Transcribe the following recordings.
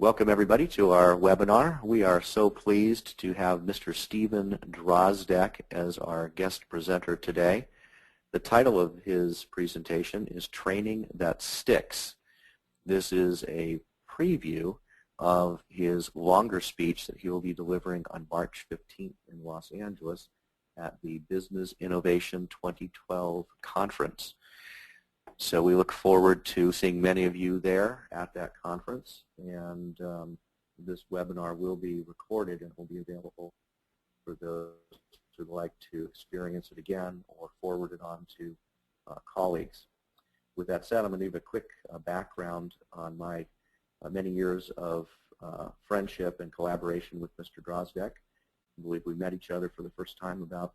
Welcome everybody to our webinar. We are so pleased to have Mr. Stephen Drozdeck as our guest presenter today. The title of his presentation is Training That Sticks. This is a preview of his longer speech that he will be delivering on March 15th in Los Angeles at the Business Innovation 2012 conference. So we look forward to seeing many of you there at that conference, and this webinar will be recorded and will be available for those who would like to experience it again or forward it on to colleagues. With that said, I'm going to give a quick background on my many years of friendship and collaboration with Mr. Drozdeck. I believe we met each other for the first time about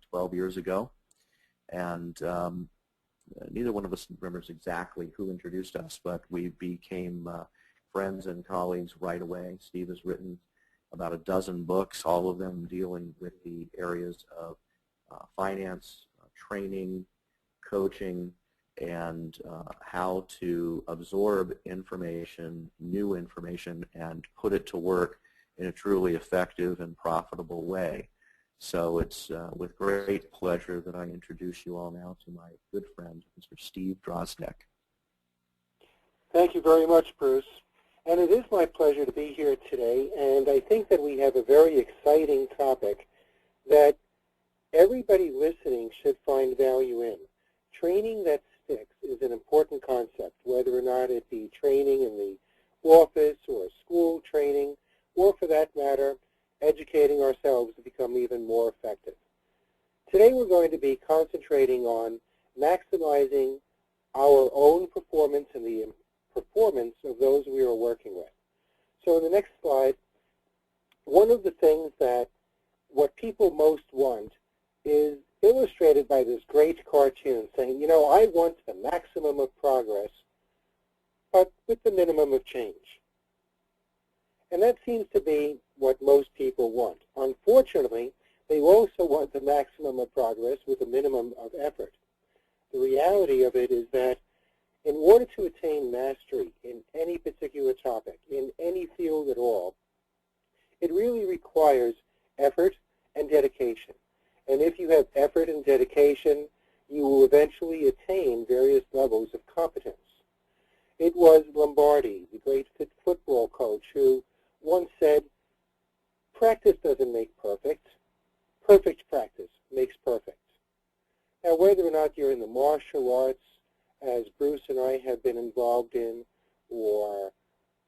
12 years ago, and neither one of us remembers exactly who introduced us, but we became friends and colleagues right away. Steve has written about a dozen books, all of them dealing with the areas of finance, training, coaching, and how to absorb information, new information, and put it to work in a truly effective and profitable way. So it's with great pleasure that I introduce you all now to my good friend, Mr. Steve Drozdeck. Thank you very much, Bruce. And it is my pleasure to be here today, and I think that we have a very exciting topic that everybody listening should find value in. Training that sticks is an important concept, whether or not it be training in the office or school training, or for that matter, educating ourselves to become even more effective. Today we're going to be concentrating on maximizing our own performance and the performance of those we are working with. So in the next slide, one of the things that what people most want is illustrated by this great cartoon saying, you know, I want the maximum of progress, but with the minimum of change. And that seems to be what most people want. Unfortunately, they also want the maximum of progress with a minimum of effort. The reality of it is that in order to attain mastery in any particular topic, in any field at all, it really requires effort and dedication. And if you have effort and dedication, you will eventually attain various levels of competence. It was Lombardi, the great football coach, who once said, practice doesn't make perfect. Perfect practice makes perfect. Now, whether or not you're in the martial arts, as Bruce and I have been involved in, or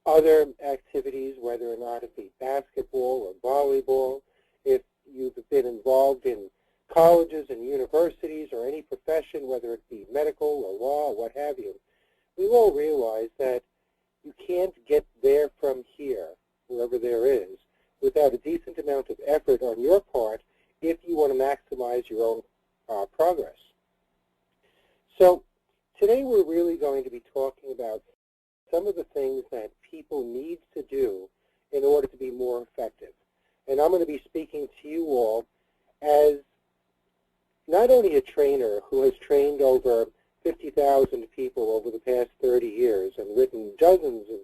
other activities, whether or not it be basketball or volleyball, if you've been involved in colleges and universities or any profession, whether it be medical or law or what have you, we all realize that you can't get there from here, wherever there is, without a decent amount of effort on your part if you want to maximize your own progress. So today we're really going to be talking about some of the things that people need to do in order to be more effective. And I'm going to be speaking to you all as not only a trainer who has trained over 50,000 people over the past 30 years and written dozens of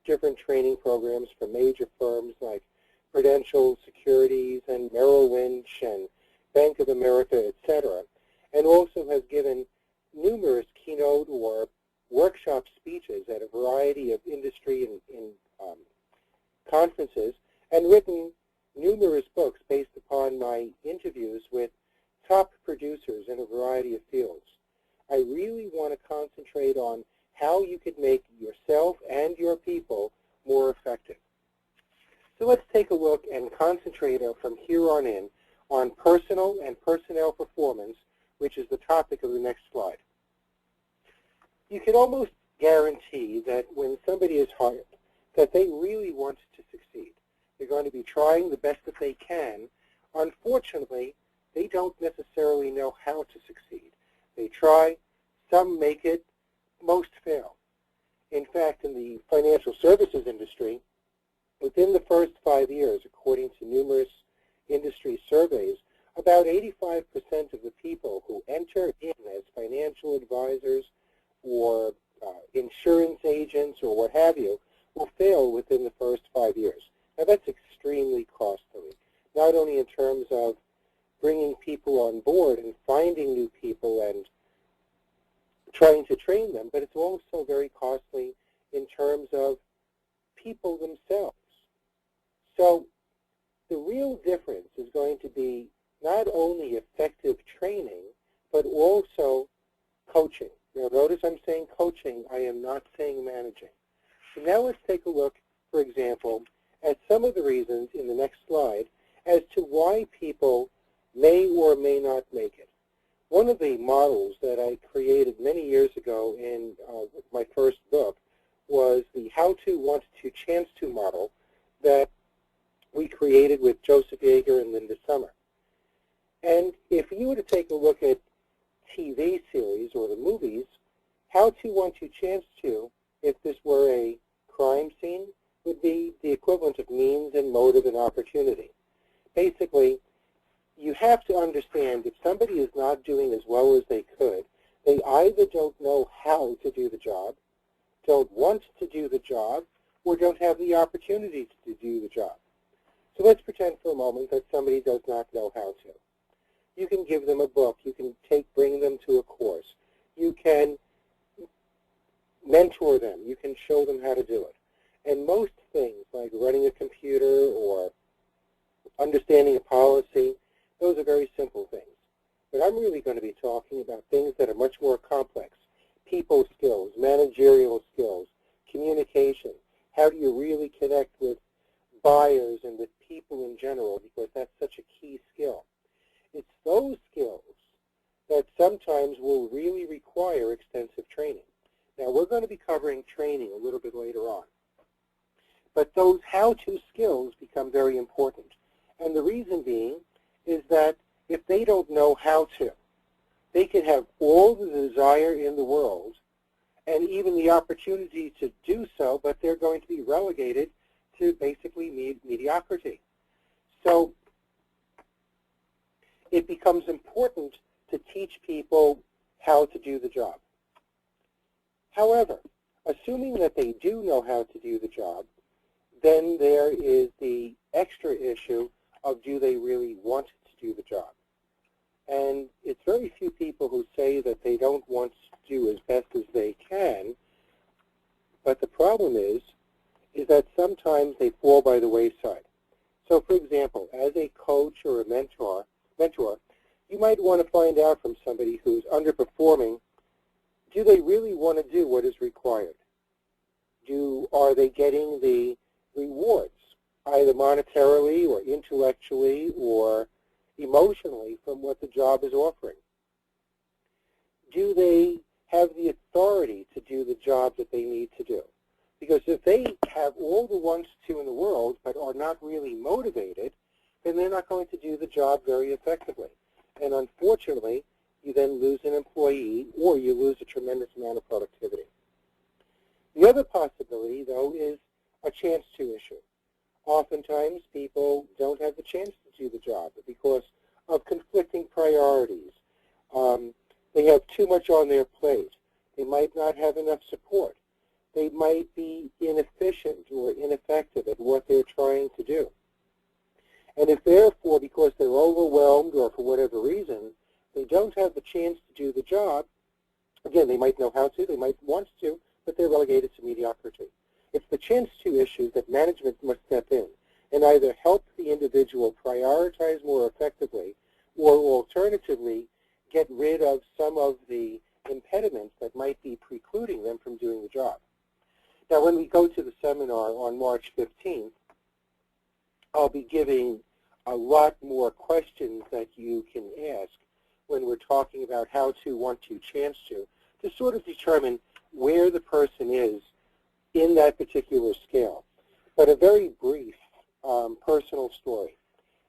different training programs for major firms like Prudential Securities and Merrill Lynch and Bank of America, etc., and also has given numerous keynote or workshop speeches at a variety of industry and conferences, and written numerous books based upon my interviews with top producers in a variety of fields. I really want to concentrate on how you could make yourself and your people more effective. So let's take a look and concentrate from here on in on personal and personnel performance, which is the topic of the next slide. You can almost guarantee that when somebody is hired, that they really want to succeed. They're going to be trying the best that they can. Unfortunately, they don't necessarily know how to succeed. They try, some make it, most fail. In fact, in the financial services industry, within the first 5 years, according to numerous industry surveys, about 85% of the people who enter in as financial advisors or insurance agents or what have you will fail within the first 5 years. Now that's extremely costly, not only in terms of bringing people on board and finding new people and trying to train them, but it's also very costly in terms of people themselves. So the real difference is going to be not only effective training, but also coaching. Now notice I'm saying coaching, I am not saying managing. So now let's take a look, for example, at some of the reasons in the next slide as to why people may or may not make it. One of the models that I created many years ago in my first book was the How to, Want to, Chance to model that we created with Joseph Yeager and Linda Summer. And if you were to take a look at TV series or the movies, How to, Want to, Chance to, if this were a crime scene, would be the equivalent of means and motive and opportunity. Basically, you have to understand if somebody is not doing as well as they could, they either don't know how to do the job, don't want to do the job, or don't have the opportunity to do the job. So let's pretend for a moment that somebody does not know how to. You can give them a book. You can bring them to a course. You can mentor them. You can show them how to do it. And most things like running a computer or understanding a policy, those are very simple things. But I'm really going to be talking about things that are much more complex. People skills, managerial skills, communication. How do you really connect with buyers and with people in general, because that's such a key skill. It's those skills that sometimes will really require extensive training. Now, we're going to be covering training a little bit later on. But those how-to skills become very important. And the reason being is that if they don't know how to, they can have all the desire in the world and even the opportunity to do so, but they're going to be relegated to basically mediocrity. So it becomes important to teach people how to do the job. However, assuming that they do know how to do the job, then there is the extra issue of do they really want to do the job. And it's very few people who say that they don't want to do as best as they can, but the problem is that sometimes they fall by the wayside. So for example, as a coach or a mentor, you might want to find out from somebody who's underperforming, do they really want to do what is required? Are they getting the rewards, either monetarily or intellectually or emotionally from what the job is offering? Do they have the authority to do the job that they need to do? Because if they have all the wants to in the world but are not really motivated, then they're not going to do the job very effectively. And unfortunately, you then lose an employee or you lose a tremendous amount of productivity. The other possibility, though, is a chance to issue. Oftentimes, people don't have the chance to do the job because of conflicting priorities. They have too much on their plate. They might not have enough support. They might be inefficient or ineffective at what they're trying to do. And if therefore, because they're overwhelmed or for whatever reason, they don't have the chance to do the job, again, they might know how to, they might want to, but they're relegated to mediocrity. It's the chance to issue that management must step in and either help the individual prioritize more effectively or alternatively get rid of some of the impediments that might be precluding them from doing the job. Now, when we go to the seminar on March 15th, I'll be giving a lot more questions that you can ask when we're talking about how to, want to, chance to sort of determine where the person is in that particular scale. But a very brief personal story.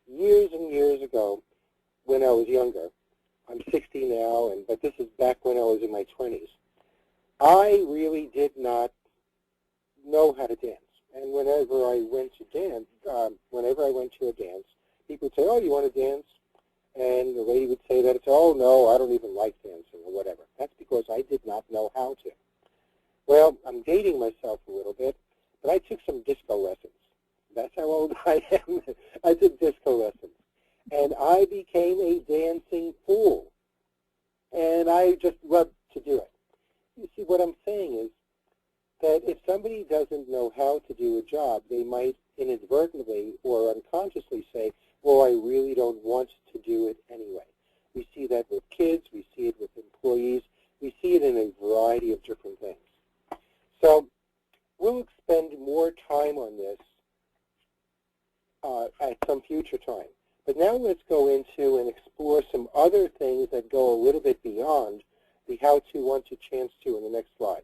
Years and years ago, when I was younger, I'm 60 now, but this is back when I was in my 20s, I really did not know how to dance. And whenever I went to a dance, people would say, "Oh, you want to dance?" And the lady would say that, "Oh, no, I don't even like dancing," or whatever. That's because I did not know how to. Well, I'm dating myself a little bit, but I took some disco lessons. That's how old I am. I took disco lessons. And I became a dancing fool. And I just loved to do it. You see, what I'm saying is that if somebody doesn't know how to do a job, they might inadvertently or unconsciously say, well, I really don't want to do it anyway. We see that with kids. We see it with employees. We see it in a variety of different things. So we'll spend more time on this at some future time. But now let's go into and explore some other things that go a little bit beyond the how-to, want-to, chance-to in the next slide.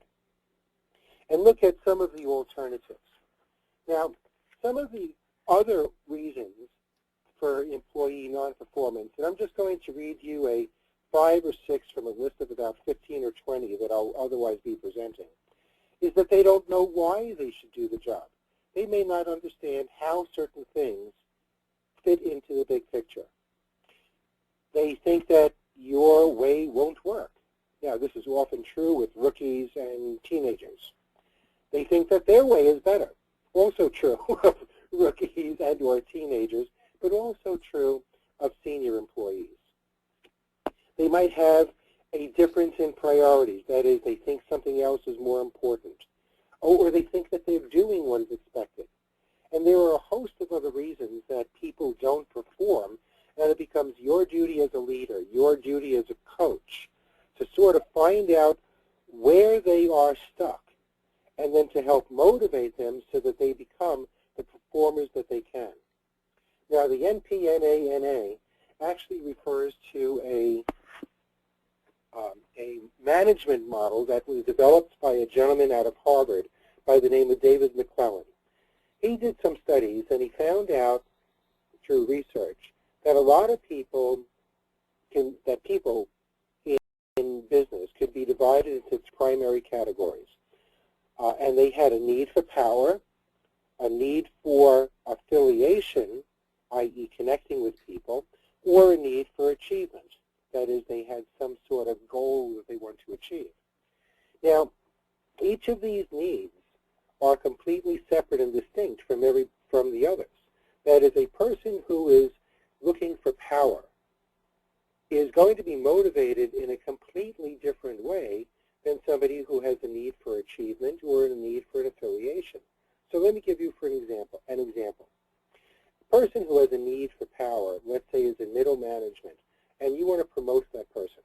And look at some of the alternatives. Now, some of the other reasons for employee non-performance, and I'm just going to read you a 5 or 6 from a list of about 15 or 20 that I'll otherwise be presenting, is that they don't know why they should do the job. They may not understand how certain things fit into the big picture. They think that your way won't work. Now, this is often true with rookies and teenagers. They think that their way is better. Also true of rookies and or teenagers, but also true of senior employees. They might have a difference in priorities. That is, they think something else is more important. Or they think that they're doing what is expected. And there are a host of other reasons that people don't perform, and it becomes your duty as a leader, your duty as a coach, to sort of find out where they are stuck, and then to help motivate them so that they become the performers that they can. Now, the NPNANA actually refers to a management model that was developed by a gentleman out of Harvard by the name of David McClellan. He did some studies, and he found out through research that a lot of people in business could be divided into its primary categories. And they had a need for power, a need for affiliation, i.e. connecting with people, or a need for achievement. That is, they had some sort of goal that they want to achieve. Now, each of these needs are completely separate and distinct from the others. That is, a person who is looking for power is going to be motivated in a completely different way than somebody who has a need for achievement or a need for an affiliation. So let me give you an example. A person who has a need for power, let's say, is in middle management, and you want to promote that person.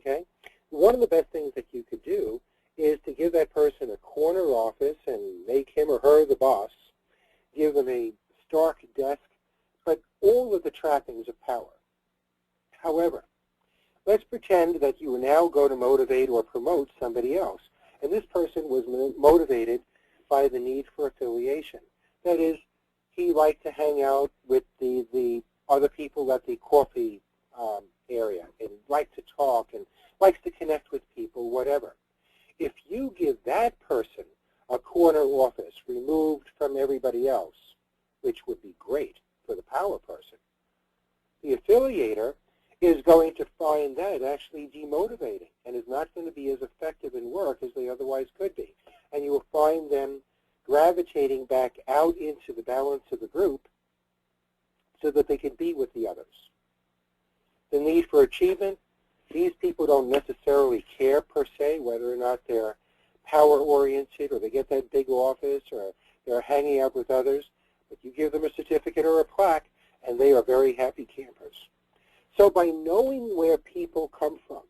Okay? One of the best things that you could do is to give that person a corner office and make him or her the boss, give them a stark desk, but all of the trappings of power. However, let's pretend that you now go to motivate or promote somebody else, and this person was motivated by the need for affiliation. That is, he liked to hang out with the other people at the coffee area and liked to talk and likes to connect with people, whatever. If you give that person a corner office removed from everybody else, which would be great for the power person, the affiliator is going to find that actually demotivating and is not going to be as effective in work as they otherwise could be. And you will find them gravitating back out into the balance of the group so that they can be with the others. The need for achievement, these people don't necessarily care per se whether or not they're power-oriented or they get that big office or they're hanging out with others, but you give them a certificate or a plaque and they are very happy campers. So by knowing where people come from,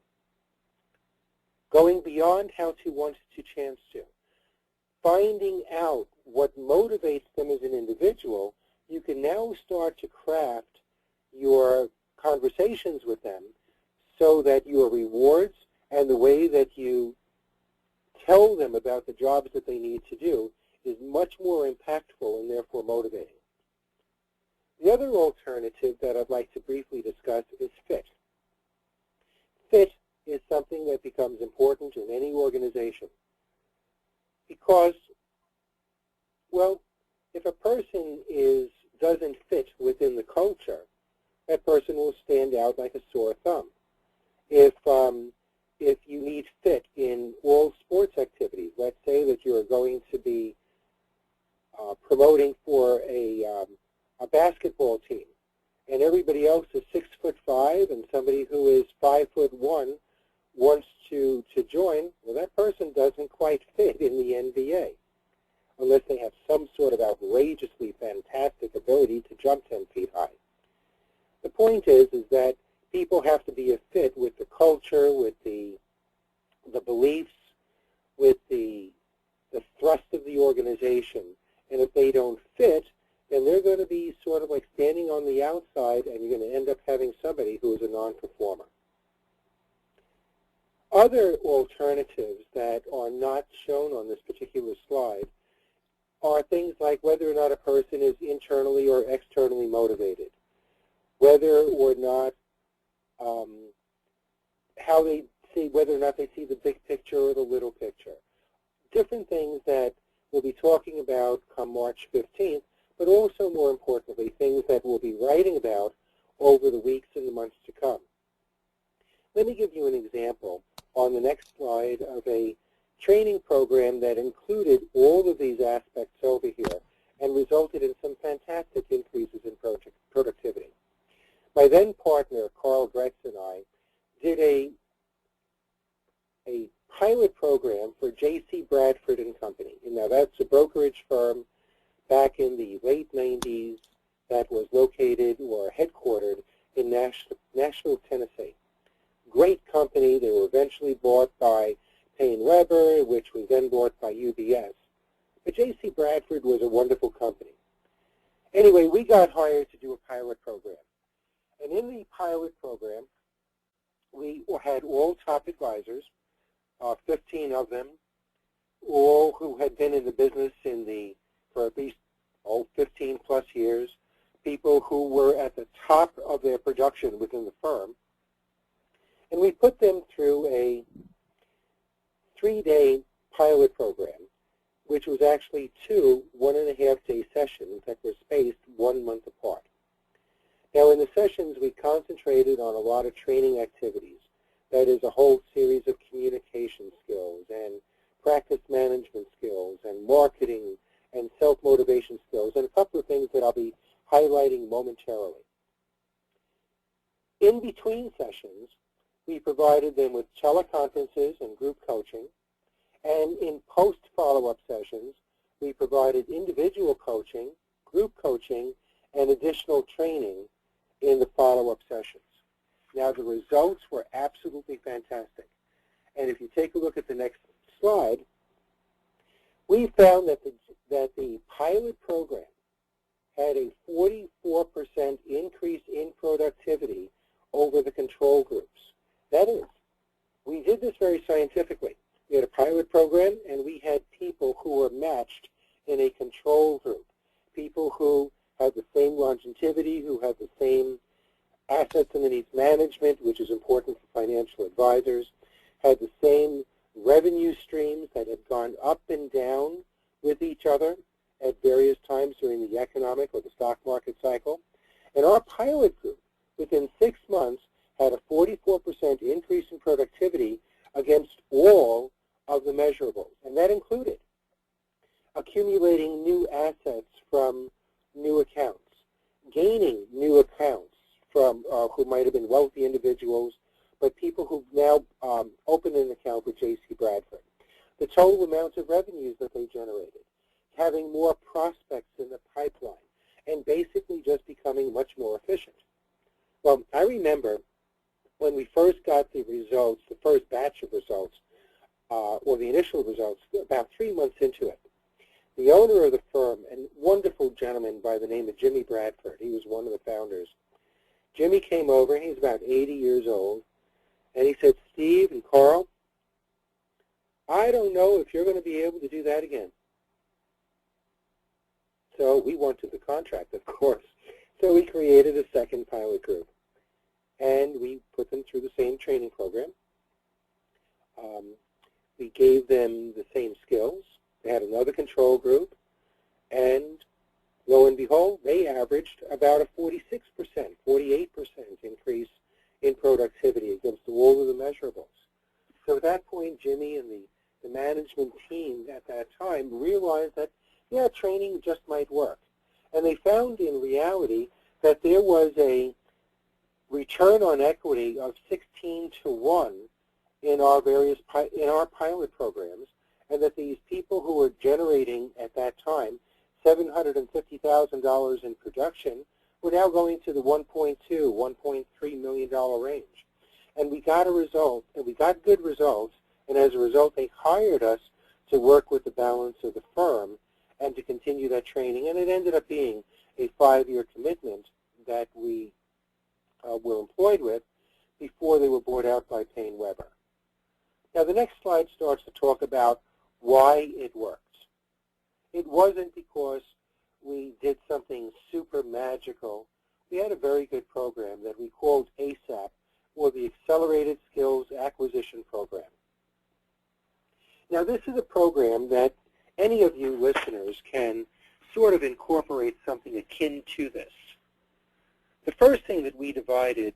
going beyond how to, want to, chance to, finding out what motivates them as an individual, you can now start to craft your conversations with them so that your rewards and the way that you tell them about the jobs that they need to do is much more impactful and therefore motivating. The other alternative that I'd like to briefly discuss is fit. Fit is something that becomes important in any organization because, well, if a person doesn't fit within the culture, that person will stand out like a sore thumb. If you need fit in all sports activities, let's say that you're going to be promoting for a basketball team, and everybody else is 6'5", and somebody who is 5'1" wants to join, well, that person doesn't quite fit in the NBA unless they have some sort of outrageously fantastic ability to jump 10 feet high. The point is that people have to be a fit with the culture, with the beliefs, with the thrust of the organization. And if they don't fit, then they're going to be sort of like standing on the outside, and you're going to end up having somebody who is a non-performer. Other alternatives that are not shown on this particular slide are things like whether or not a person is internally or externally motivated, whether or not how they see, whether or not they see the big picture or the little picture. Different things that we'll be talking about come March 15th, but also, more importantly, things that we'll be writing about over the weeks and the months to come. Let me give you an example on the next slide of a training program that included all of these aspects over here and resulted in some fantastic increases in productivity. My then partner, Carl Gretz, and I did a pilot program for J.C. Bradford and Company. Now, that's a brokerage firm back in the late 90s that was located or headquartered in Nashville, Tennessee. Great company. They were eventually bought by Payne Weber, which was then bought by UBS. But J.C. Bradford was a wonderful company. Anyway, we got hired to do a pilot program. And in the pilot program, we had all top advisors, 15 of them, all who had been in the business for at least 15 plus years, people who were at the top of their production within the firm. And we put them through a 3-day pilot program, which was actually 2 1.5-day sessions that were spaced 1 month apart. Now, in the sessions, we concentrated on a lot of training activities. That is a whole series of communication skills and practice management skills and marketing and self-motivation skills, and a couple of things that I'll be highlighting momentarily. In between sessions, we provided them with teleconferences and group coaching, and in post-follow-up sessions, we provided individual coaching, group coaching, and additional training in the follow-up sessions. Now, the results were absolutely fantastic. And if you take a look at the next slide, we found that the pilot program had a 44% increase in productivity over the control groups. That is, we did this very scientifically. We had a pilot program, and we had people who were matched in a control group, people who had the same longevity, who had the same assets underneath management, which is important for financial advisors, had the same revenue streams that had gone up and down with each other at various times during the economic or the stock market cycle. And our pilot group, within 6 months, had a 44% increase in productivity against all of the measurables. And that included accumulating new assets from new accounts, gaining new accounts from who might have been wealthy individuals, but people who've now opened an account with J.C. Bradford, the total amount of revenues that they generated, having more prospects in the pipeline, and basically just becoming much more efficient. Well, I remember when we first got the results, the first batch of results, or the initial results, about 3 months into it, the owner of the firm, a wonderful gentleman by the name of Jimmy Bradford, he was one of the founders. Jimmy came over, he's about 80 years old, and he said, "Steve and Carl, I don't know if you're going to be able to do that again." So we wanted the contract, of course. So we created a second pilot group, and we put them through the same training program. We gave them the same skills. They had another control group, and lo and behold, they averaged about a 46%, 48% increase in productivity against all of the measurables. So at that point, Jimmy and the management team at that time realized that yeah, training just might work. And they found in reality that there was a return on equity of 16 to 1 in our pilot programs, and that these people who were generating at that time $750,000 in production were now going to the $1.2, $1.3 million range. And we got a result, and we got good results, and as a result they hired us to work with the balance of the firm and to continue that training, and it ended up being a 5-year commitment that we were employed with before they were bought out by Payne Weber. Now the next slide starts to talk about why it worked. It wasn't because we did something super magical. We had a very good program that we called ASAP, or the Accelerated Skills Acquisition Program. Now this is a program that any of you listeners can sort of incorporate something akin to this. The first thing that we divided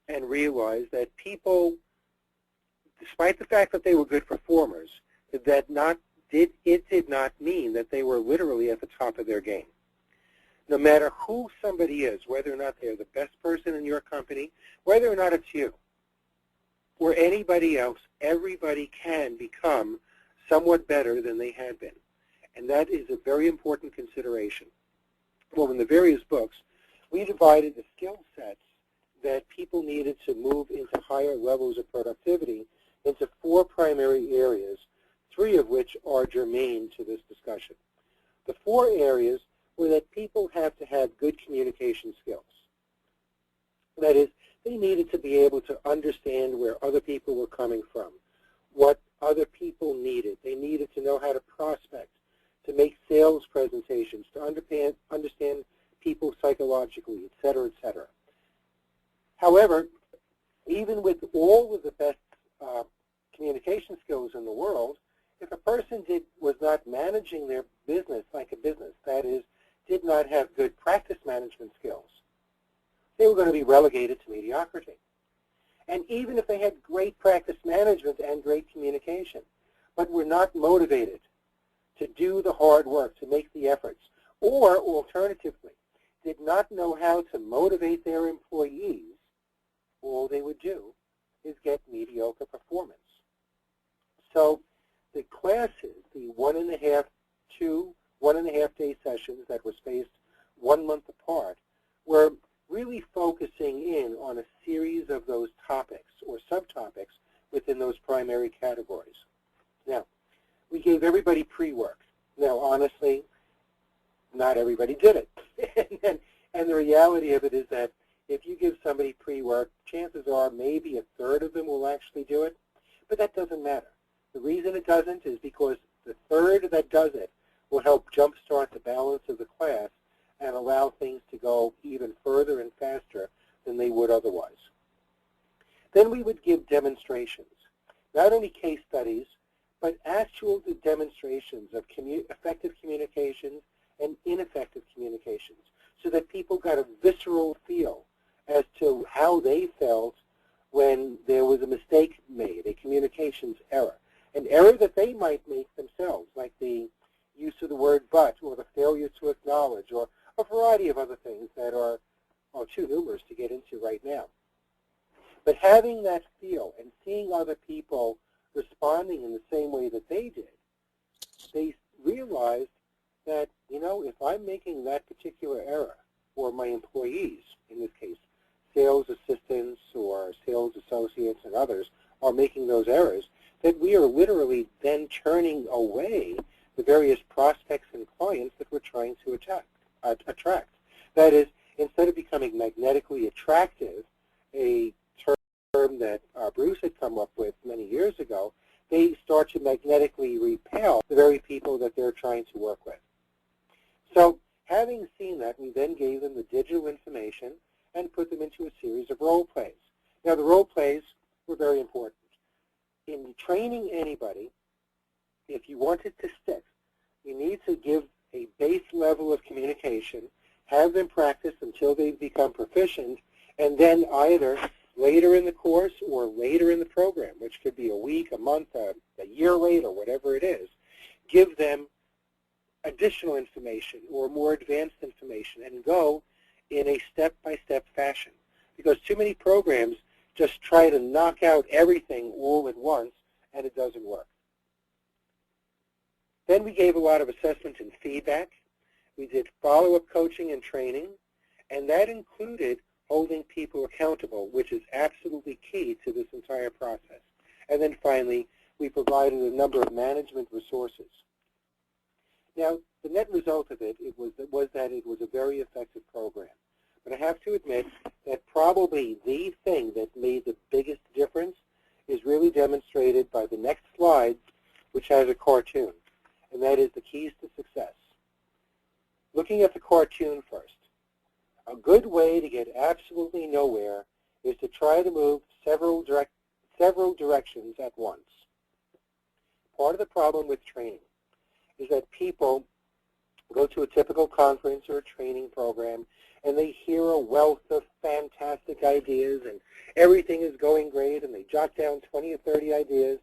and realized that people, despite the fact that they were good performers, it did not mean that they were literally at the top of their game. No matter who somebody is, whether or not they're the best person in your company, whether or not it's you, or anybody else, everybody can become somewhat better than they had been. And that is a very important consideration. Well, in the various books, we divided the skill sets that people needed to move into higher levels of productivity into 4 primary areas, 3 of which are germane to this discussion. The 4 areas were that people have to have good communication skills. That is, they needed to be able to understand where other people were coming from, what other people needed. They needed to know how to prospect, to make sales presentations, to understand people psychologically, et cetera, et cetera. However, even with all of the best communication skills in the world, if a person was not managing their business like a business, that is, did not have good practice management skills, they were going to be relegated to mediocrity. And even if they had great practice management and great communication, but were not motivated to do the hard work, to make the efforts, or alternatively, did not know how to motivate their employees, all they would do is get mediocre performance. So the classes, the 1.5 day sessions that were spaced 1 month apart, were really focusing in on a series of those topics or subtopics within those primary categories. Now, we gave everybody pre-work. Now, honestly, not everybody did it. and the reality of it is that if you give somebody pre-work, chances are maybe 1/3 of them will actually do it, but that doesn't matter. The reason it doesn't is because the 1/3 that does it will help jumpstart the balance of the class and allow things to go even further and faster than they would otherwise. Then we would give demonstrations, not only case studies, but actual demonstrations of effective communications and ineffective communications, so that people got a visceral feel as to how they felt when there was a mistake made, a communications error, an error that they might make themselves, like the use of the word but, or the failure to acknowledge, or a variety of other things that are too numerous to get into right now. But having that feel and seeing other people responding in the same way that they did, they realized that, you know, if I'm making that particular error, or my employees, in this case, sales assistants or sales associates and others are making those errors, that we are literally then turning away the various prospects and clients that we're trying to attract. That is, instead of becoming magnetically attractive, a term that Bruce had come up with many years ago, they start to magnetically repel the very people that they're trying to work with. So having seen that, we then gave them the digital information and put them into a series of role plays. Now, the role plays were very important. In training anybody, if you want it to stick, you need to give a base level of communication, have them practice until they become proficient, and then either later in the course or later in the program, which could be a week, a month, a year later, whatever it is, give them additional information or more advanced information and go in a step-by-step fashion. Because too many programs just try to knock out everything all at once, and it doesn't work. Then we gave a lot of assessment and feedback. We did follow-up coaching and training, and that included holding people accountable, which is absolutely key to this entire process. And then finally, we provided a number of management resources. Now, the net result of it was that it was a very effective program. But I have to admit that probably the thing that made the biggest difference is really demonstrated by the next slide, which has a cartoon, and that is the keys to success. Looking at the cartoon first, a good way to get absolutely nowhere is to try to move several directions at once. Part of the problem with training is that people go to a typical conference or a training program and they hear a wealth of fantastic ideas and everything is going great and they jot down 20 or 30 ideas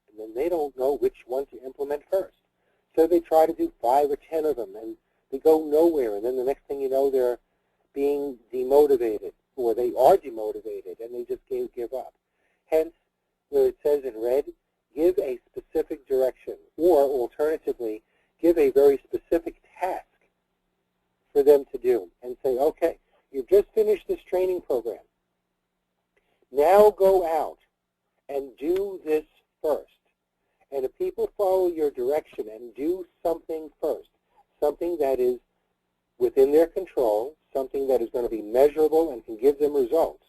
and then they don't know which one to implement first. So they try to do 5 or 10 of them and they go nowhere, and then the next thing you know they're being demotivated, or they are demotivated and they just give up. Hence, where it says in red, give a specific direction, or alternatively, give a very specific task for them to do and say, okay, you've just finished this training program. Now go out and do this first. And if people follow your direction and do something first, something that is within their control, something that is going to be measurable and can give them results,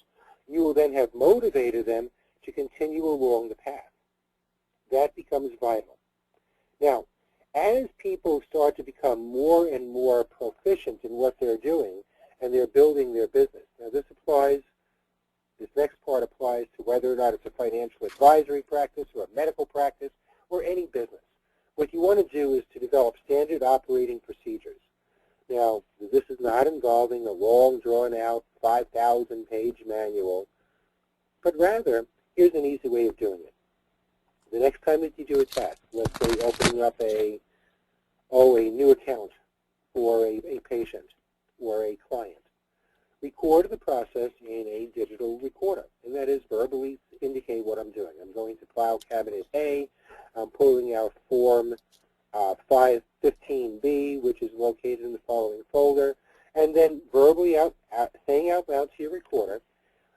you will then have motivated them to continue along the path. That becomes vital. Now, as people start to become more and more proficient in what they're doing and they're building their business, now this next part applies to whether or not it's a financial advisory practice or a medical practice or any business. What you want to do is to develop standard operating procedures. Now, this is not involving a long, drawn-out, 5,000-page manual, but rather, here's an easy way of doing it. The next time that you do a task, let's say opening up a new account for a patient or a client, record the process in a digital recorder, and that is verbally indicate what I'm doing. I'm going to file cabinet A. I'm pulling out form 515B, which is located in the following folder, and then verbally saying out loud to your recorder,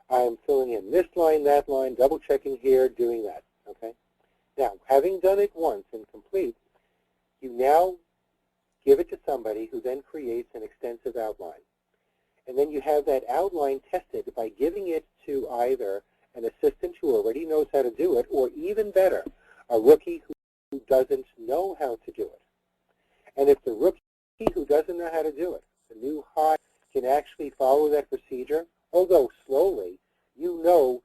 I'm filling in this line, that line, double-checking here, doing that. Okay. Now, having done it once and complete, you now give it to somebody who then creates an extensive outline. And then you have that outline tested by giving it to either an assistant who already knows how to do it, or even better, a rookie who doesn't know how to do it. And if the rookie who doesn't know how to do it, the new hire, can actually follow that procedure, although slowly, you know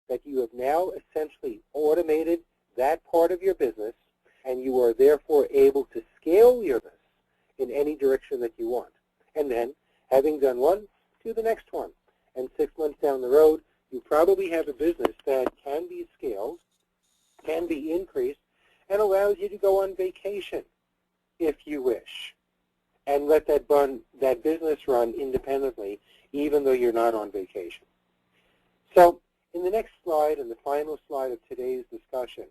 that you have now essentially automated that part of your business, and you are therefore able to scale your business in any direction that you want. And then, having done one, do the next one. And 6 months down the road, you probably have a business that can be scaled, can be increased, and allows you to go on vacation if you wish, and let that business run independently, even though you're not on vacation. So, in the next slide, and the final slide of today's discussion,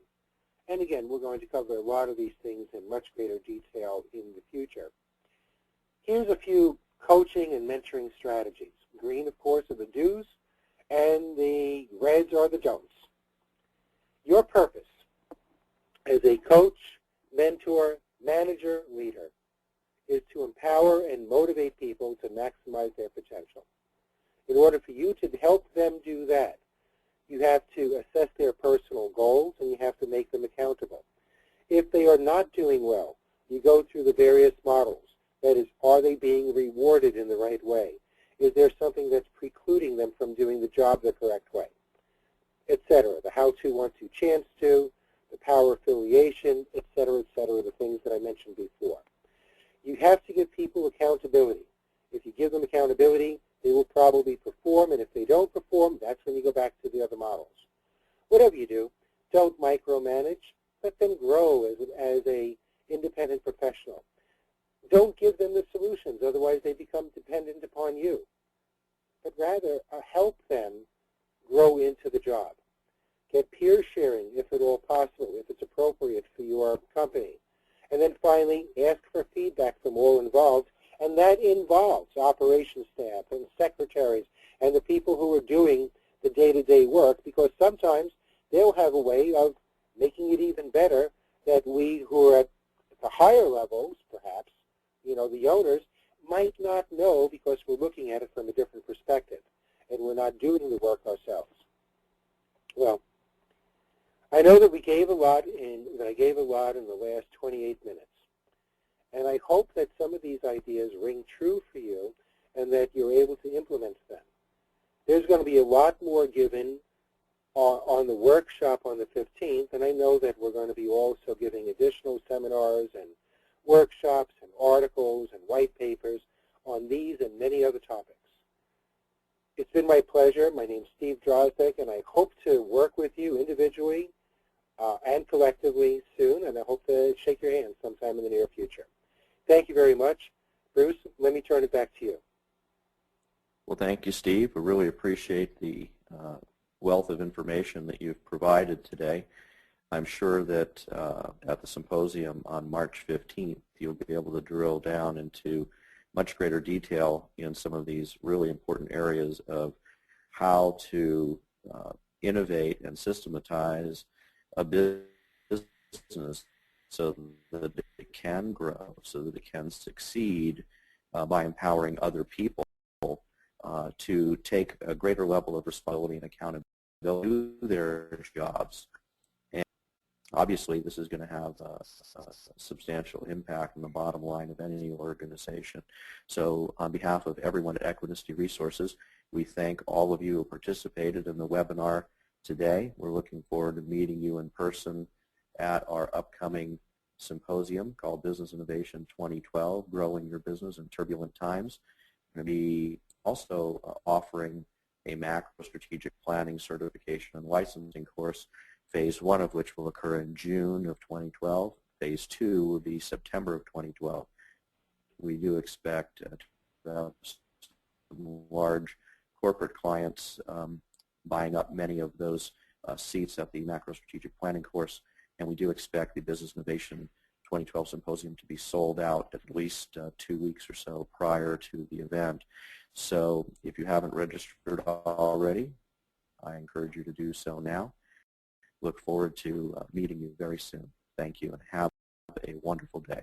and again, we're going to cover a lot of these things in much greater detail in the future. Here's a few coaching and mentoring strategies. Green, of course, are the do's, and the reds are the don'ts. Your purpose as a coach, mentor, manager, leader is to empower and motivate people to maximize their potential. In order for you to help them do that, you have to assess their personal goals and you have to make them accountable. If they are not doing well, you go through the various models. That is, are they being rewarded in the right way? Is there something that's precluding them from doing the job the correct way? Etc. The how-to, want-to, chance-to, the power affiliation, etc., the things that I mentioned before. You have to give people accountability. If you give them accountability, they will probably perform, and if they don't perform, that's when you go back to the other models. Whatever you do, don't micromanage, let them grow as a independent professional. Don't give them the solutions, otherwise they become dependent upon you. But rather, help them grow into the job. Get peer sharing, if at all possible, if it's appropriate for your company. And then finally, ask for feedback from all involved, and that involves operations staff and secretaries and the people who are doing the day-to-day work, because sometimes they'll have a way of making it even better that we who are at the higher levels, perhaps, the owners, might not know because we're looking at it from a different perspective and we're not doing the work ourselves. Well, I know that I gave a lot in the last 28 minutes. And I hope that some of these ideas ring true for you and that you're able to implement them. There's going to be a lot more given on the workshop on the 15th, and I know that we're going to be also giving additional seminars and workshops and articles and white papers on these and many other topics. It's been my pleasure. My name's Steve Drozdeck, and I hope to work with you individually and collectively soon, and I hope to shake your hand sometime in the near future. Thank you very much. Bruce, let me turn it back to you. Well, thank you, Steve. We really appreciate the wealth of information that you've provided today. I'm sure that at the symposium on March 15th, you'll be able to drill down into much greater detail in some of these really important areas of how to innovate and systematize a business so that it can grow, so that it can succeed by empowering other people to take a greater level of responsibility and accountability to their jobs. And obviously, this is going to have a substantial impact on the bottom line of any organization. So on behalf of everyone at Equinity Resources, we thank all of you who participated in the webinar today. We're looking forward to meeting you in person at our upcoming symposium called Business Innovation 2012, Growing Your Business in Turbulent Times. We're going to be also offering a macro strategic planning certification and licensing course, phase 1 of which will occur in June of 2012. Phase 2 will be September of 2012. We do expect to have some large corporate clients buying up many of those seats at the macro strategic planning course, and we do expect the Business Innovation 2012 Symposium to be sold out at least 2 weeks or so prior to the event. So if you haven't registered already, I encourage you to do so now. Look forward to meeting you very soon. Thank you, and have a wonderful day.